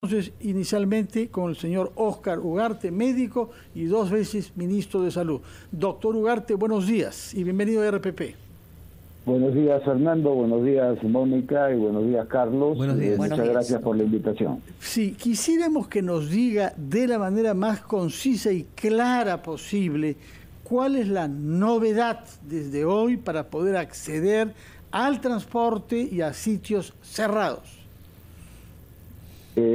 Entonces, inicialmente con el señor Óscar Ugarte, médico y 2 veces ministro de Salud. Doctor Ugarte, buenos días y bienvenido a RPP. Buenos días, Fernando, buenos días, Mónica, y buenos días, Carlos. Buenos días. Muchas gracias por la invitación. Sí, quisiéramos que nos diga de la manera más concisa y clara posible cuál es la novedad desde hoy para poder acceder al transporte y a sitios cerrados.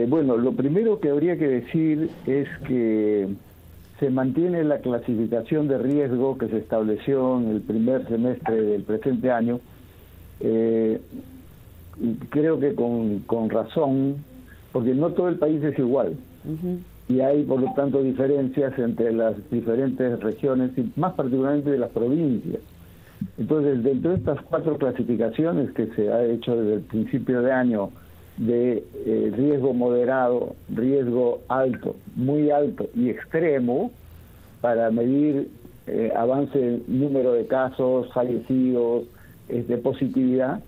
Bueno, lo primero que habría que decir es que se mantiene la clasificación de riesgo que se estableció en el primer semestre del presente año, creo que con razón, porque no todo el país es igual, y hay por lo tanto diferencias entre las diferentes regiones, y más particularmente de las provincias. Entonces, dentro de estas 4 clasificaciones que se ha hecho desde el principio de año, de riesgo moderado, riesgo alto, muy alto y extremo, para medir avance del número de casos, fallecidos, de positividad,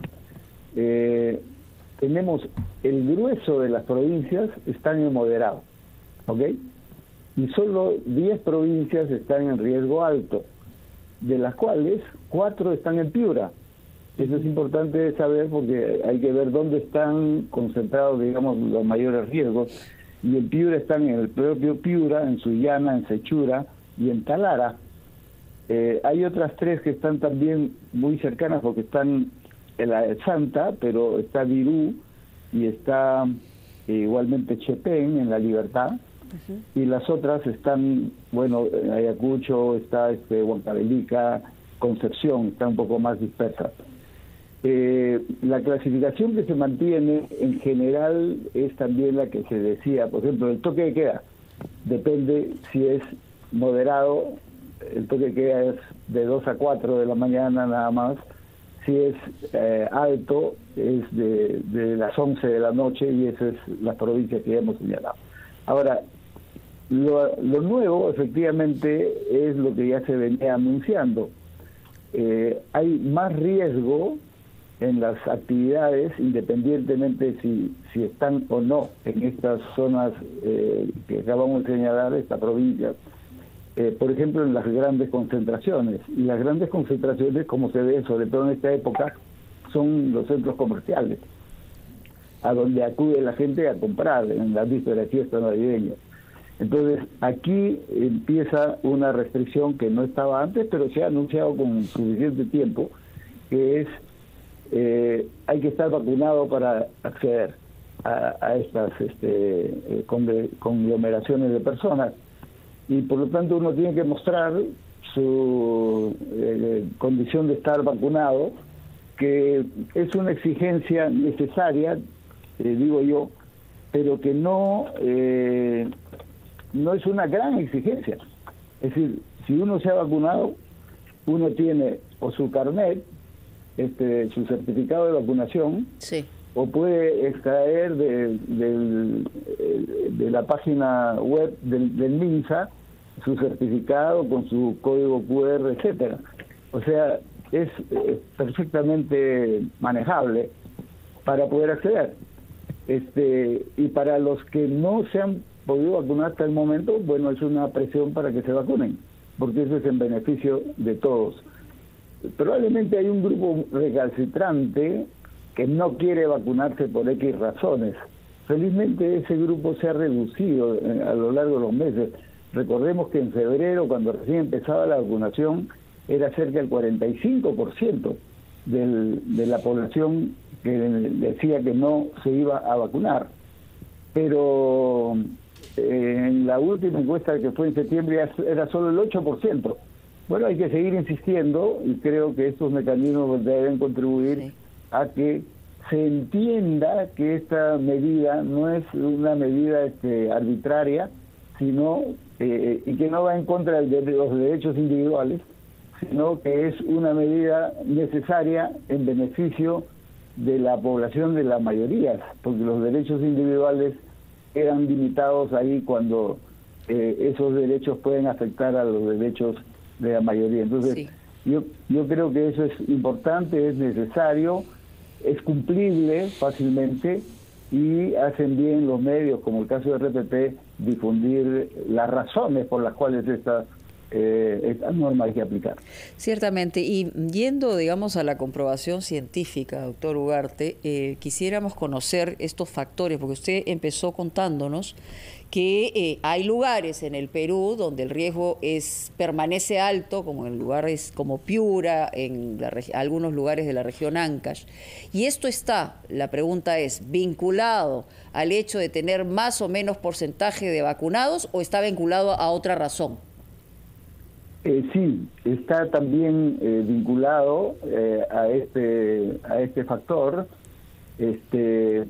tenemos el grueso de las provincias están en moderado, ¿ok? Y solo 10 provincias están en riesgo alto, de las cuales 4 están en Piura. Eso es importante saber porque hay que ver dónde están concentrados, digamos, los mayores riesgos. Y en Piura están en el propio Piura, en Sullana, en Sechura y en Talara. Hay otras 3 que están también muy cercanas porque están en la de Santa, pero está Virú y está igualmente Chepén en La Libertad. Y las otras están, bueno, Ayacucho, está Huancavelica, Concepción, está un poco más dispersa. La clasificación que se mantiene en general es también la que se decía, por ejemplo, el toque de queda. Depende si es moderado, el toque de queda es de 2 a 4 de la mañana nada más. Si es alto, es de las 11 de la noche, y esa es la provincia que ya hemos señalado. Ahora, lo nuevo, efectivamente, es lo que ya se venía anunciando. Hay más riesgo en las actividades, independientemente si están o no en estas zonas que acabamos de señalar, esta provincia. Por ejemplo, en las grandes concentraciones. Y las grandes concentraciones, como se ve, sobre todo en esta época, son los centros comerciales, a donde acude la gente a comprar en las vísperas de fiesta navideña. Entonces, aquí empieza una restricción que no estaba antes, pero se ha anunciado con suficiente tiempo, que es hay que estar vacunado para acceder a estas conglomeraciones de personas, y por lo tanto uno tiene que mostrar su condición de estar vacunado, que es una exigencia necesaria, digo yo, pero que no es una gran exigencia. Es decir, si uno se ha vacunado, uno tiene o su carnet, su certificado de vacunación, sí, o puede extraer de la página web del MINSA su certificado con su código QR, etcétera. O sea, es perfectamente manejable para poder acceder. Y para los que no se han podido vacunar hasta el momento, bueno, es una presión para que se vacunen, porque eso es en beneficio de todos. Probablemente hay un grupo recalcitrante que no quiere vacunarse por X razones. Felizmente ese grupo se ha reducido a lo largo de los meses. Recordemos que en febrero, cuando recién empezaba la vacunación, era cerca del 45% de la población que decía que no se iba a vacunar. Pero en la última encuesta, que fue en septiembre, era solo el 8%. Bueno, hay que seguir insistiendo, y creo que estos mecanismos deben contribuir a que se entienda que esta medida no es una medida arbitraria, sino y que no va en contra de los derechos individuales, sino que es una medida necesaria en beneficio de la población de la mayoría, porque los derechos individuales eran limitados ahí cuando esos derechos pueden afectar a los derechos de la mayoría. Entonces, yo creo que eso es importante, es necesario, es cumplible fácilmente, y hacen bien los medios, como el caso de RPP, difundir las razones por las cuales esta norma hay que aplicar. Ciertamente, y yendo, digamos, a la comprobación científica, doctor Ugarte, quisiéramos conocer estos factores, porque usted empezó contándonos que hay lugares en el Perú donde el riesgo permanece alto, como en lugares como Piura, en algunos lugares de la región Ancash. Y esto está, la pregunta es, ¿vinculado al hecho de tener más o menos porcentaje de vacunados o está vinculado a otra razón? Sí, está también vinculado a este factor,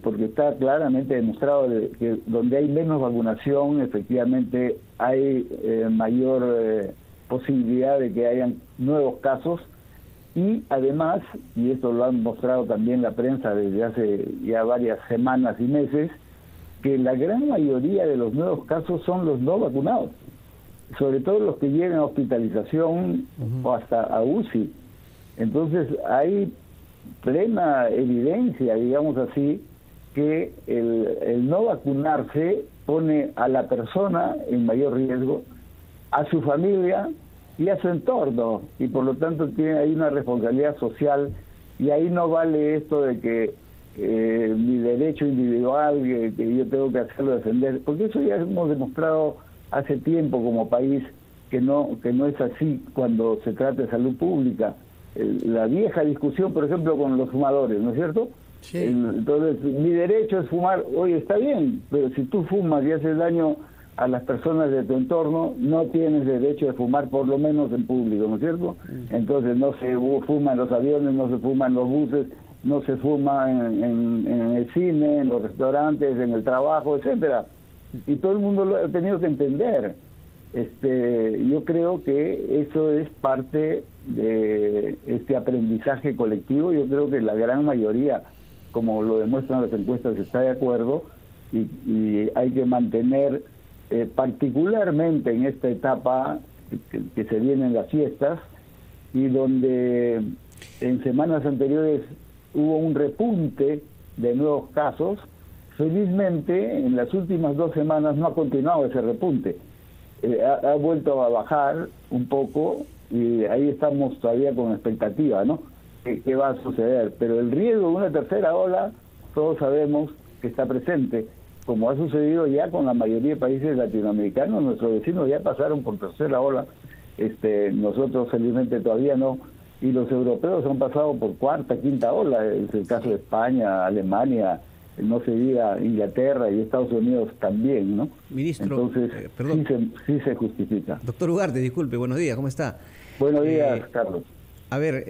porque está claramente demostrado que donde hay menos vacunación, efectivamente hay mayor posibilidad de que hayan nuevos casos, y además, y esto lo han mostrado también la prensa desde hace ya varias semanas y meses, que la gran mayoría de los nuevos casos son los no vacunados, sobre todo los que llegan a hospitalización o hasta a UCI. Entonces hay plena evidencia, digamos así, que el no vacunarse pone a la persona en mayor riesgo, a su familia y a su entorno, y por lo tanto hay una responsabilidad social, y ahí no vale esto de que mi derecho individual, que yo tengo que hacerlo defender, porque eso ya hemos demostrado hace tiempo como país que no es así cuando se trata de salud pública. La vieja discusión, por ejemplo, con los fumadores, ¿no es cierto? Sí. Entonces, mi derecho es fumar. Oye, está bien, pero si tú fumas y haces daño a las personas de tu entorno, no tienes derecho de fumar, por lo menos en público, ¿no es cierto? Entonces, no se fuma en los aviones, no se fuma en los buses, no se fuma en el cine, en los restaurantes, en el trabajo, etcétera. Y todo el mundo lo ha tenido que entender. Yo creo que eso es parte de este aprendizaje colectivo. Yo creo que la gran mayoría, como lo demuestran las encuestas, está de acuerdo, y hay que mantener, particularmente en esta etapa que se vienen las fiestas, y donde en semanas anteriores hubo un repunte de nuevos casos. Felizmente, en las últimas 2 semanas no ha continuado ese repunte. Ha vuelto a bajar un poco, y ahí estamos todavía con expectativa, ¿no? ¿Qué va a suceder? Pero el riesgo de una tercera ola, todos sabemos que está presente, como ha sucedido ya con la mayoría de países latinoamericanos. Nuestros vecinos ya pasaron por tercera ola, nosotros felizmente todavía no, y los europeos han pasado por cuarta, quinta ola. Es el caso de España, Alemania, no se diga Inglaterra, y Estados Unidos también, ¿no? Ministro, entonces, perdón. Sí se justifica. Doctor Ugarte, disculpe, buenos días, ¿cómo está? Buenos días, Carlos. A ver,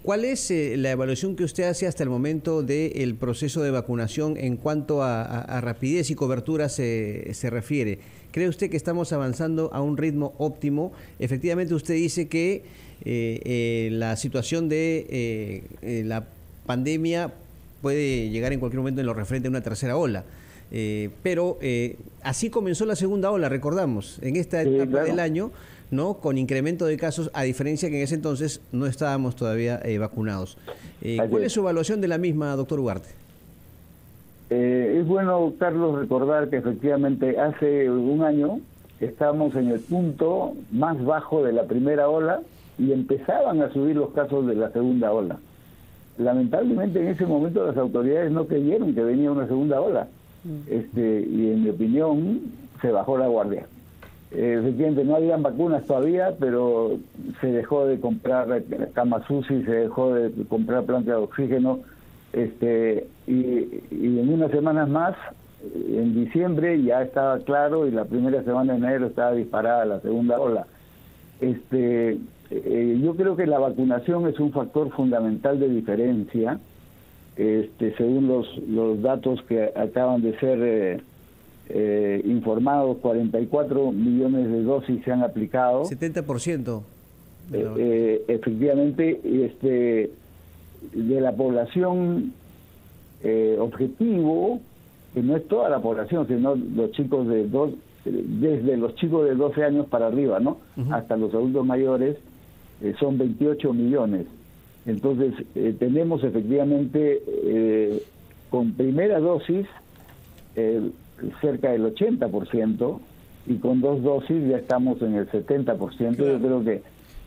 ¿cuál es la evaluación que usted hace hasta el momento del proceso de vacunación en cuanto a rapidez y cobertura se refiere? ¿Cree usted que estamos avanzando a un ritmo óptimo? Efectivamente, usted dice que la situación de la pandemia puede llegar en cualquier momento en lo referente a una tercera ola. Pero así comenzó la segunda ola, recordamos, en esta etapa del año, ¿no? Con incremento de casos, a diferencia que en ese entonces no estábamos todavía vacunados. ¿Cuál es su evaluación de la misma, doctor Ugarte? Es bueno, Carlos, recordar que efectivamente hace un año estábamos en el punto más bajo de la primera ola y empezaban a subir los casos de la segunda ola. Lamentablemente en ese momento las autoridades no creyeron que venía una segunda ola, y en mi opinión se bajó la guardia. Efectivamente no habían vacunas todavía, pero se dejó de comprar camas UCI, se dejó de comprar plantas de oxígeno, y en unas semanas más, en diciembre ya estaba claro, y la primera semana de enero estaba disparada la segunda ola. Yo creo que la vacunación es un factor fundamental de diferencia, según los datos que acaban de ser informados. 44 millones de dosis se han aplicado. 70%. Efectivamente, de la población objetivo, que no es toda la población, sino los chicos desde los chicos de 12 años para arriba, ¿no? Hasta los adultos mayores, son 28 millones. Entonces, tenemos efectivamente con primera dosis cerca del 80%, y con 2 dosis ya estamos en el 70%. Claro. Yo creo que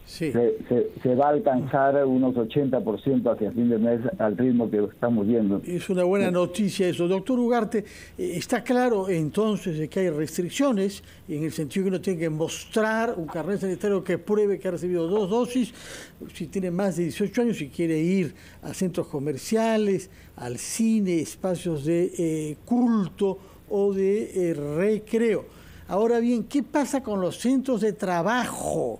sí, se va a alcanzar unos 80% hacia fin de mes al ritmo que estamos viendo. Es una buena noticia eso. Doctor Ugarte, está claro entonces de que hay restricciones, en el sentido que uno tiene que mostrar un carnet sanitario que pruebe que ha recibido 2 dosis, si tiene más de 18 años, si quiere ir a centros comerciales, al cine, espacios de culto o de recreo. Ahora bien, ¿qué pasa con los centros de trabajo?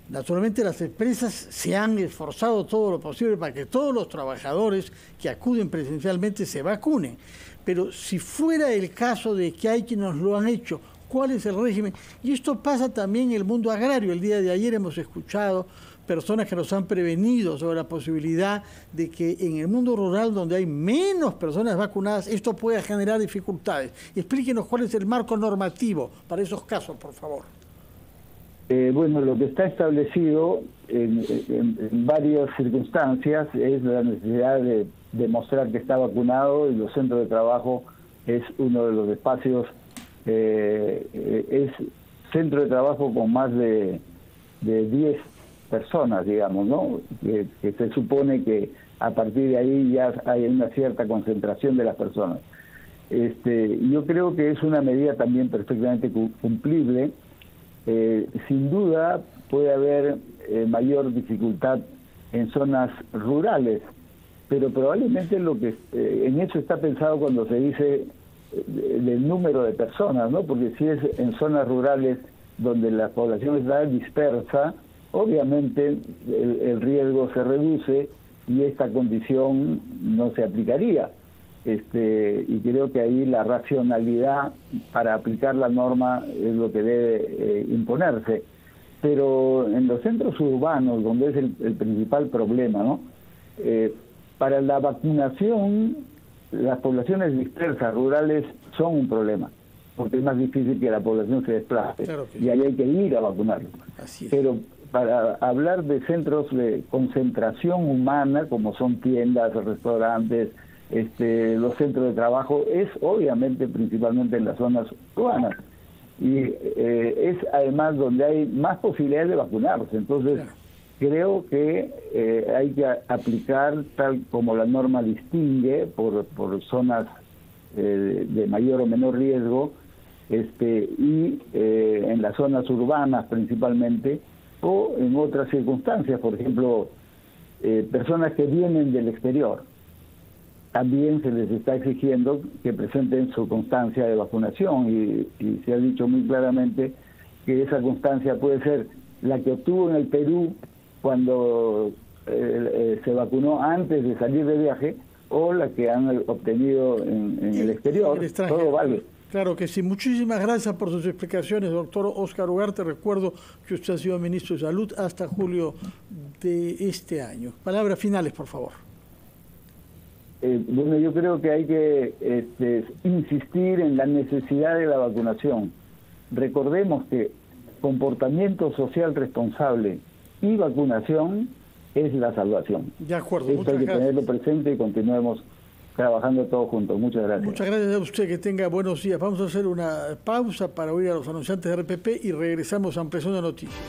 Naturalmente las empresas se han esforzado todo lo posible para que todos los trabajadores que acuden presencialmente se vacunen. Pero si fuera el caso de que hay quienes lo han hecho, ¿cuál es el régimen? Y esto pasa también en el mundo agrario. El día de ayer hemos escuchado personas que nos han prevenido sobre la posibilidad de que en el mundo rural, donde hay menos personas vacunadas, esto pueda generar dificultades. Explíquenos cuál es el marco normativo para esos casos, por favor. Bueno, lo que está establecido en varias circunstancias es la necesidad de demostrar que está vacunado, y los centros de trabajo es uno de los espacios, es centro de trabajo con más de 10 personas, digamos, ¿no? Que se supone que a partir de ahí ya hay una cierta concentración de las personas. Yo creo que es una medida también perfectamente cumplible. Sin duda puede haber mayor dificultad en zonas rurales, pero probablemente lo que en eso está pensado cuando se dice del número de personas, ¿no? Porque si es en zonas rurales donde la población está dispersa, obviamente el riesgo se reduce y esta condición no se aplicaría. Y creo que ahí la racionalidad para aplicar la norma es lo que debe imponerse. Pero en los centros urbanos, donde es el principal problema, ¿no? Para la vacunación, las poblaciones dispersas, rurales, son un problema, porque es más difícil que la población se desplace, claro que sí, y ahí hay que ir a vacunarlo. Así es. Pero para hablar de centros de concentración humana, como son tiendas, restaurantes, los centros de trabajo, es obviamente principalmente en las zonas urbanas, y es además donde hay más posibilidades de vacunarse. Entonces, claro, creo que hay que aplicar tal como la norma distingue por zonas de mayor o menor riesgo, y en las zonas urbanas principalmente, o en otras circunstancias, por ejemplo, personas que vienen del exterior. También se les está exigiendo que presenten su constancia de vacunación, y se ha dicho muy claramente que esa constancia puede ser la que obtuvo en el Perú cuando se vacunó antes de salir de viaje, o la que han obtenido en el exterior. Todo vale. Claro que sí. Muchísimas gracias por sus explicaciones, doctor Óscar Ugarte. Recuerdo que usted ha sido ministro de Salud hasta julio de este año. Palabras finales, por favor. Bueno, yo creo que hay que insistir en la necesidad de la vacunación. Recordemos que comportamiento social responsable y vacunación es la salvación. De acuerdo. Esto hay que tenerlo presente y continuemos trabajando todos juntos. Muchas gracias. Muchas gracias a usted, que tenga buenos días. Vamos a hacer una pausa para oír a los anunciantes de RPP y regresamos a Ampliación de Noticias.